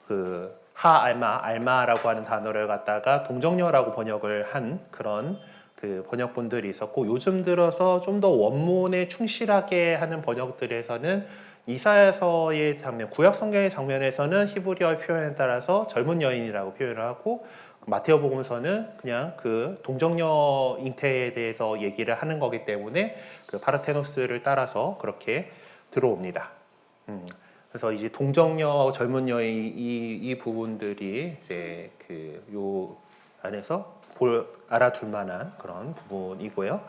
그 알마라고 하는 단어를 갖다가 동정녀라고 번역을 한 그런 그 번역본들이 있었고, 요즘 들어서 좀 더 원문에 충실하게 하는 번역들에서는 이사야서의 장면, 구약 성경의 장면에서는 히브리어의 표현에 따라서 젊은 여인이라고 표현을 하고, 마테오 복음서는 그냥 그 동정녀 잉태에 대해서 얘기를 하는 거기 때문에 그 파르테노스를 따라서 그렇게 들어옵니다. 그래서 이제 동정녀, 젊은 여인 이 부분들이 이제 그 요 안에서 알아둘 만한 그런 부분이고요.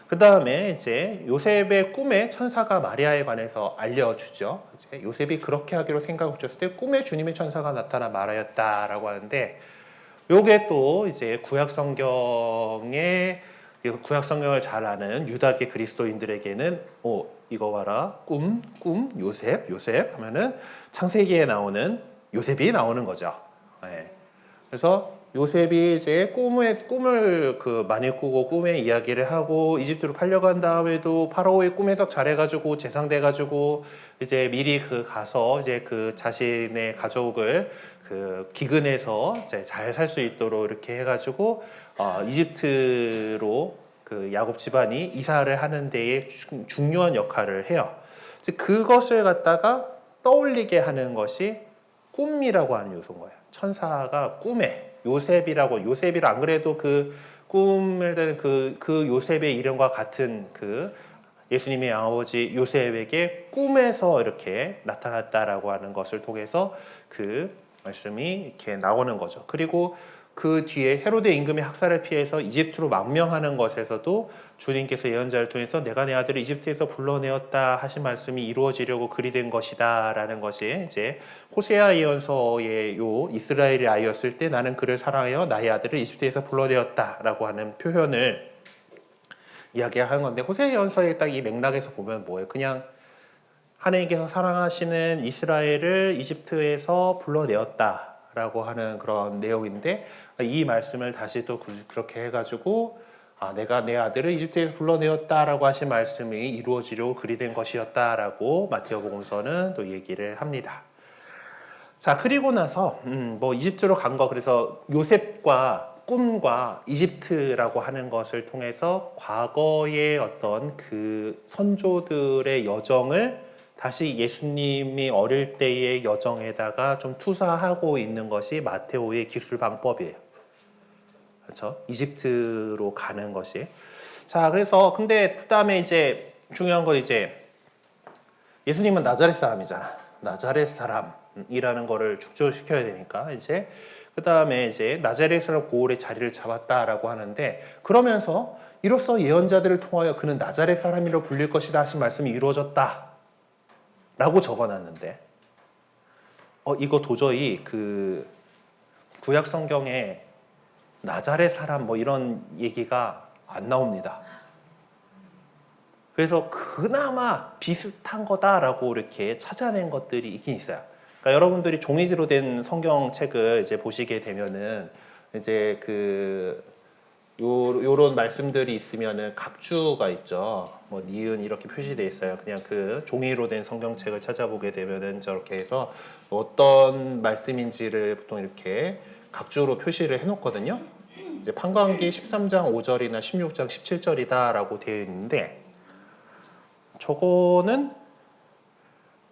그 다음에 이제 요셉의 꿈에 천사가 마리아에 관해서 알려주죠. 이제 요셉이 그렇게 하기로 생각을 줬을 때 꿈에 주님의 천사가 나타나 말하였다라고 하는데, 요게 또 이제 구약 성경을 잘 아는 유다계 그리스도인들에게는 이거 봐라, 꿈 요셉 하면은 창세기에 나오는 요셉이 나오는 거죠. 네. 그래서 요셉이 이제 꿈을 그 많이 꾸고 꿈의 이야기를 하고 이집트로 팔려간 다음에도 파라오의 꿈 해석 잘해가지고 재상돼가지고 이제 미리 그 가서 이제 그 자신의 가족을 그 기근에서 이제 잘 살 수 있도록 이렇게 해가지고 이집트로 그 야곱 집안이 이사를 하는 데에 중요한 역할을 해요. 이제 그것을 갖다가 떠올리게 하는 것이 꿈이라고 하는 요소인 거예요. 천사가 꿈에 요셉이라 안 그래도 그 꿈을 대는 그 요셉의 이름과 같은 그 예수님의 아버지 요셉에게 꿈에서 이렇게 나타났다라고 하는 것을 통해서 그 말씀이 이렇게 나오는 거죠. 그리고 그 뒤에 헤로데 임금의 학살을 피해서 이집트로 망명하는 것에서도 주님께서 예언자를 통해서 내가 내 아들을 이집트에서 불러내었다 하신 말씀이 이루어지려고 그리 된 것이다라는 것이 이제 호세아 예언서의 요 이스라엘의 아이였을 때 나는 그를 사랑하여 나의 아들을 이집트에서 불러내었다라고 하는 표현을 이야기하는 건데 호세아 예언서의 딱 이 맥락에서 보면 뭐예요? 그냥 하나님께서 사랑하시는 이스라엘을 이집트에서 불러내었다라고 하는 그런 내용인데 이 말씀을 다시 또 그렇게 해가지고 내가 내 아들을 이집트에서 불러내었다라고 하신 말씀이 이루어지려고 그리 된 것이었다라고 마태복음서는 또 얘기를 합니다. 자, 그리고 나서 뭐 이집트로 간 거 그래서 요셉과 꿈과 이집트라고 하는 것을 통해서 과거의 어떤 그 선조들의 여정을 다시 예수님이 어릴 때의 여정에다가 좀 투사하고 있는 것이 마테오의 기술 방법이에요. 그렇죠? 이집트로 가는 것이. 자, 그래서 근데 그다음에 이제 중요한 건 이제 예수님은 나자렛 사람이잖아. 나자렛 사람이라는 거를 축조시켜야 되니까 이제 그다음에 이제 나자렛으로 고을의 자리를 잡았다라고 하는데 그러면서 이로써 예언자들을 통하여 그는 나자렛 사람이로 불릴 것이다 하신 말씀이 이루어졌다라고 적어놨는데 이거 도저히 그 구약 성경에 나자렛 사람 뭐 이런 얘기가 안 나옵니다. 그래서 그나마 비슷한 거다라고 이렇게 찾아낸 것들이 있긴 있어요. 그러니까 여러분들이 종이로 된 성경책을 이제 보시게 되면은 이제 요런 말씀들이 있으면은 각주가 있죠. 뭐 니은 이렇게 표시돼 있어요. 그냥 그 종이로 된 성경책을 찾아보게 되면은 저렇게 해서 어떤 말씀인지를 보통 이렇게 각주로 표시를 해놓거든요. 이제 판관기 13장 5절이나 16장 17절이다라고 되어 있는데 저거는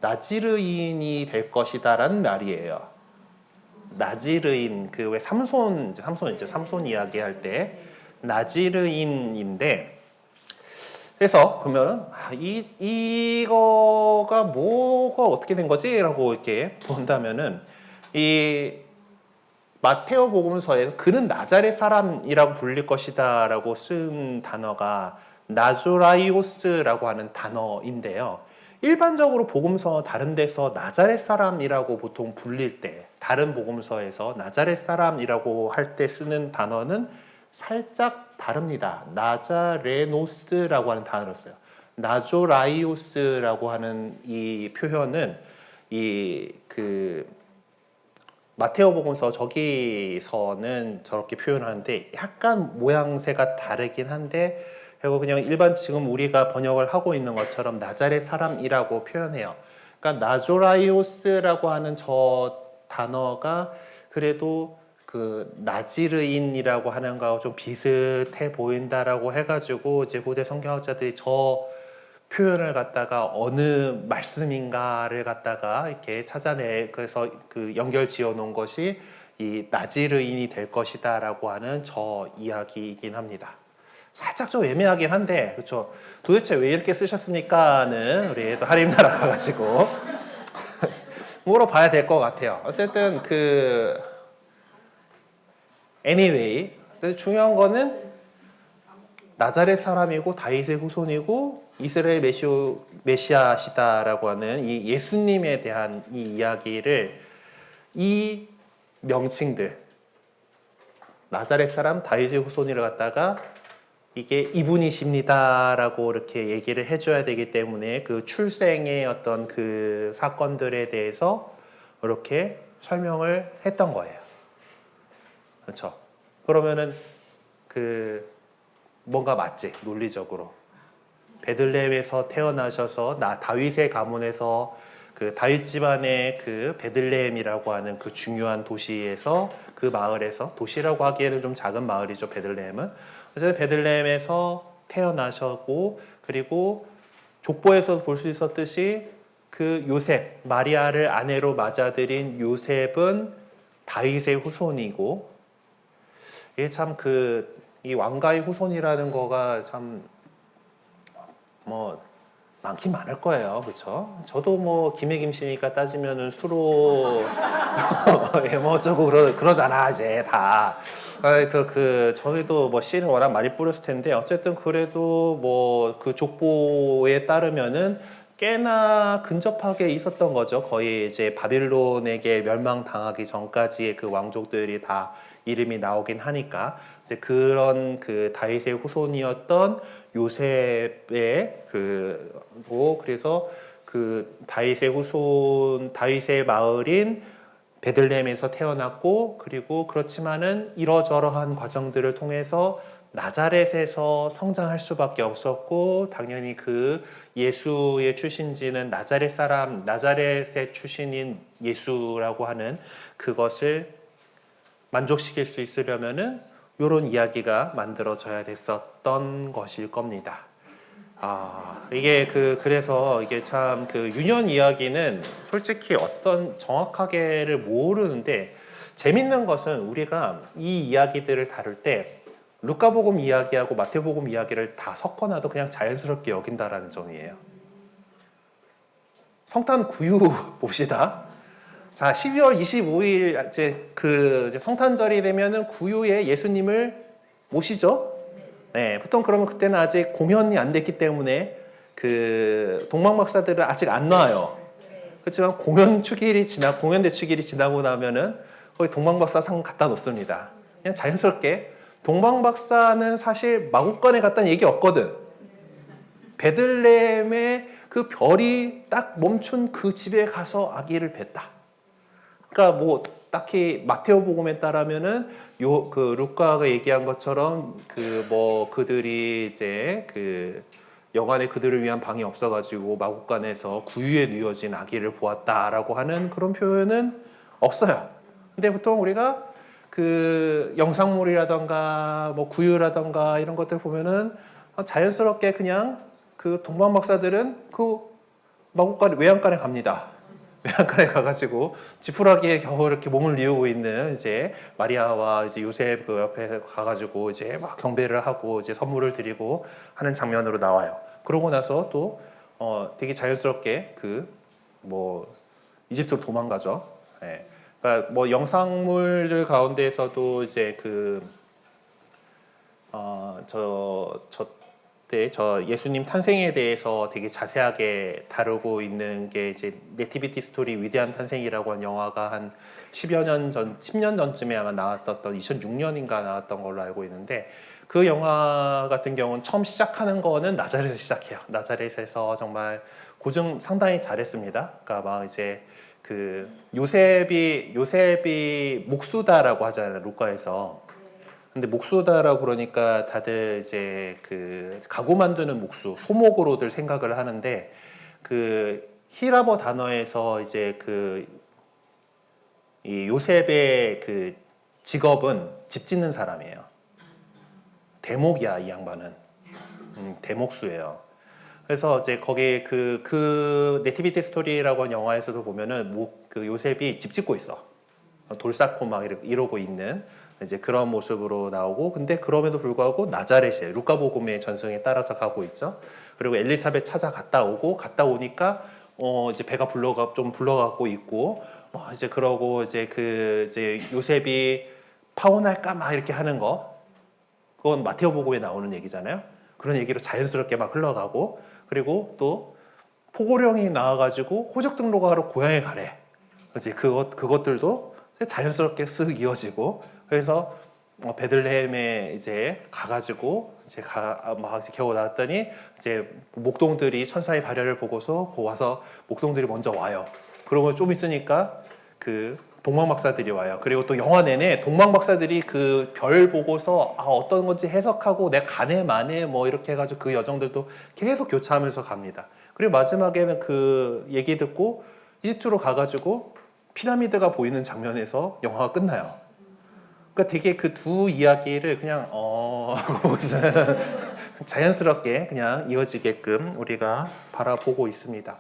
나지르인이 될 것이다라는 말이에요. 나지르인 그 왜 삼손 있죠. 삼손 이야기할 때 나지르인인데 그래서 그러면 이거가 뭐가 어떻게 된 거지라고 이렇게 본다면은 이 마테오 복음서에 그는 나자렛 사람이라고 불릴 것이다라고 쓴 단어가 나조라이오스라고 하는 단어인데요. 일반적으로 복음서 다른 데서 나자렛 사람이라고 보통 불릴 때 다른 복음서에서 나자렛 사람이라고 할 때 쓰는 단어는 살짝 다릅니다. 나자레노스라고 하는 단어를 써요. 나조라이오스라고 하는 이 표현은 마테오 복음서 저기서는 저렇게 표현하는데 약간 모양새가 다르긴 한데 그리고 그냥 일반 지금 우리가 번역을 하고 있는 것처럼 나자렛 사람이라고 표현해요. 그러니까 나조라이오스라고 하는 저 단어가 그래도 그 나지르인이라고 하는 거하고 좀 비슷해 보인다라고 해가지고 이제 후대 성경학자들이 저 표현을 갖다가 어느 말씀인가를 갖다가 이렇게 그래서 그 연결 지어 놓은 것이 이 나지르인이 될 것이다라고 하는 저 이야기이긴 합니다. 살짝 좀 애매하긴 한데, 그렇죠? 도대체 왜 이렇게 쓰셨습니까는 우리 또 하림 나라 가가지고 물어봐야 될 것 같아요. 어쨌든 anyway, 중요한 거는 나자렛 사람이고 다윗의 후손이고 이스라엘 메시아시다라고 하는 이 예수님에 대한 이 이야기를 이 명칭들 나자렛 사람 다윗의 후손이를 갖다가 이게 이분이십니다라고 이렇게 얘기를 해줘야 되기 때문에 그 출생의 어떤 그 사건들에 대해서 이렇게 설명을 했던 거예요. 그렇죠? 그러면은 뭔가 맞지 논리적으로 베들레헴에서 태어나셔서 다윗의 가문에서 그 다윗 집안의 그 베들레헴이라고 하는 그 중요한 도시에서 그 마을에서 도시라고 하기에는 좀 작은 마을이죠 베들레헴은. 그래서 베들레헴에서 태어나셨고 그리고 족보에서 볼 수 있었듯이 그 요셉 마리아를 아내로 맞아들인 요셉은 다윗의 후손이고 이게 참 이 왕가의 후손이라는 거가 참 뭐 많긴 많을 거예요, 그렇죠? 저도 뭐 김해 김씨니까 따지면은 수로 뭐 어쩌고 그러잖아 이제 다. 저희도 뭐 씨를 워낙 많이 뿌렸을 텐데 어쨌든 그래도 뭐 그 족보에 따르면은 꽤나 근접하게 있었던 거죠. 거의 이제 바빌론에게 멸망당하기 전까지의 그 왕족들이 다 이름이 나오긴 하니까 이제 그런 그 다윗의 후손이었던 요셉의 그래서 그 다윗의 후손 다윗의 마을인 베들레헴에서 태어났고 그리고 그렇지만은 이러저러한 과정들을 통해서 나자렛에서 성장할 수밖에 없었고 당연히 그 예수의 출신지는 나자렛 사람 나자렛의 출신인 예수라고 하는 그것을 만족시킬 수 있으려면은 이런 이야기가 만들어져야 됐었던 것일 겁니다. 이게 그래서 이게 참 그 유년 이야기는 솔직히 어떤 정확하게를 모르는데 재밌는 것은 우리가 이 이야기들을 다룰 때 루카복음 이야기하고 마태복음 이야기를 다 섞어놔도 그냥 자연스럽게 여긴다라는 점이에요. 성탄 구유 봅시다. 자, 12월 25일 이제 성탄절이 되면은 구유에 예수님을 모시죠. 네, 보통 그러면 그때는 아직 공연이 안 됐기 때문에 그 동방박사들은 아직 안 나와요. 그렇지만 공연대 축일이 지나고 나면은 거기 동방박사상 갖다 놓습니다. 그냥 자연스럽게 동방박사는 사실 마국간에 갔다는 얘기 없거든. 베들레헴에 그 별이 딱 멈춘 그 집에 가서 아기를 뵀다. 그러니까 뭐 딱히 마테오복음에 따르면은 그 루카가 얘기한 것처럼 그들이 이제 그 여간에 그들을 위한 방이 없어가지고 마국간에서 구유에 누워진 아기를 보았다라고 하는 그런 표현은 없어요. 근데 보통 우리가 그 영상물이라던가 뭐 구유라던가 이런 것들 보면은 자연스럽게 그냥 그 동방 박사들은 그 마국간 외양간에 갑니다. 외양간에 가가지고 지푸라기에 겨우 이렇게 몸을 뉘우고 있는 이제 마리아와 이제 요셉 그 옆에 가가지고 이제 막 경배를 하고 이제 선물을 드리고 하는 장면으로 나와요. 그러고 나서 또 되게 자연스럽게 뭐 이집트로 도망가죠. 예. 그러니까 뭐 영상물들 가운데에서도 이제 저 예수님 탄생에 대해서 되게 자세하게 다루고 있는 게 이제 네티비티 스토리 위대한 탄생이라고 하는 영화가 한 10년 전쯤에 아마 나왔었던 2006년인가 나왔던 걸로 알고 있는데 그 영화 같은 경우는 처음 시작하는 거는 나자렛에서 시작해요. 나자렛에서 정말 고증 상당히 잘했습니다. 그러니까 막 이제 그 요셉이 목수다라고 하잖아요. 루카에서. 근데 목수다라고 그러니까 다들 이제 그 가구 만드는 목수, 소목으로들 생각을 하는데 그 히라버 단어에서 이제 이 요셉의 그 직업은 집 짓는 사람이에요. 대목이야, 이 양반은. 대목수예요. 그래서 이제 거기 그 네티비티 스토리라고 하는 영화에서도 보면은 그 요셉이 집 짓고 있어. 돌 쌓고 막 이러고 있는 이제 그런 모습으로 나오고 근데 그럼에도 불구하고 나자렛이에요. 루카복음의 전승에 따라서 가고 있죠. 그리고 엘리사벳 갔다 오니까 이제 배가 불러갖고 있고 이제 그러고 이제 이제 요셉이 파혼할까 막 이렇게 하는 거 그건 마테오복음에 나오는 얘기잖아요. 그런 얘기로 자연스럽게 막 흘러가고 그리고 또 포고령이 나와가지고 호적 등록하러 고향에 가래. 이제 그것들도 자연스럽게 쓱 이어지고 그래서 베들레헴에 이제 가가지고 이제 막 겨우 나왔더니 이제 목동들이 천사의 발현을 보고서 와서 목동들이 먼저 와요. 그러고 좀 있으니까 그 동방박사들이 와요. 그리고 또 영화 내내 동방박사들이 그 별 보고서 어떤 건지 해석하고 내 가네 마네 뭐 이렇게 해가지고 그 여정들도 계속 교차하면서 갑니다. 그리고 마지막에는 그 얘기 듣고 이집트로 가가지고 피라미드가 보이는 장면에서 영화가 끝나요. 그러니까 되게 그 두 이야기를 그냥 자연스럽게 그냥 이어지게끔 우리가 바라보고 있습니다.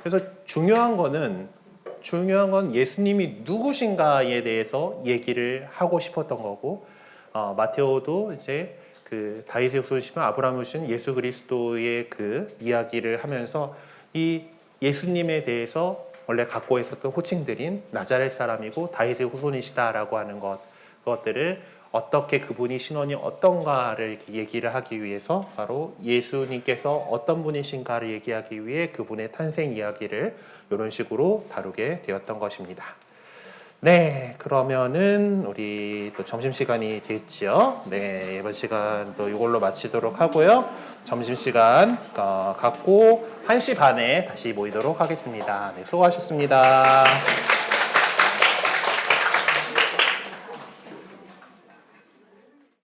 그래서 중요한 건 예수님이 누구신가에 대해서 얘기를 하고 싶었던 거고, 마테오도 이제 그 다윗의 후손이시며 아브라함의 후손 예수 그리스도의 그 이야기를 하면서 이 예수님에 대해서 원래 갖고 있었던 호칭들인 나자렛 사람이고 다윗의 후손이시다라고 하는 그것들을 어떻게 그분이 신원이 어떤가를 이렇게 얘기를 하기 위해서 바로 예수님께서 어떤 분이신가를 얘기하기 위해 그분의 탄생 이야기를 이런 식으로 다루게 되었던 것입니다. 네, 그러면은 우리 또 점심시간이 됐죠. 네, 이번 시간도 이걸로 마치도록 하고요. 점심시간 갖고 1시 반에 다시 모이도록 하겠습니다. 네, 수고하셨습니다.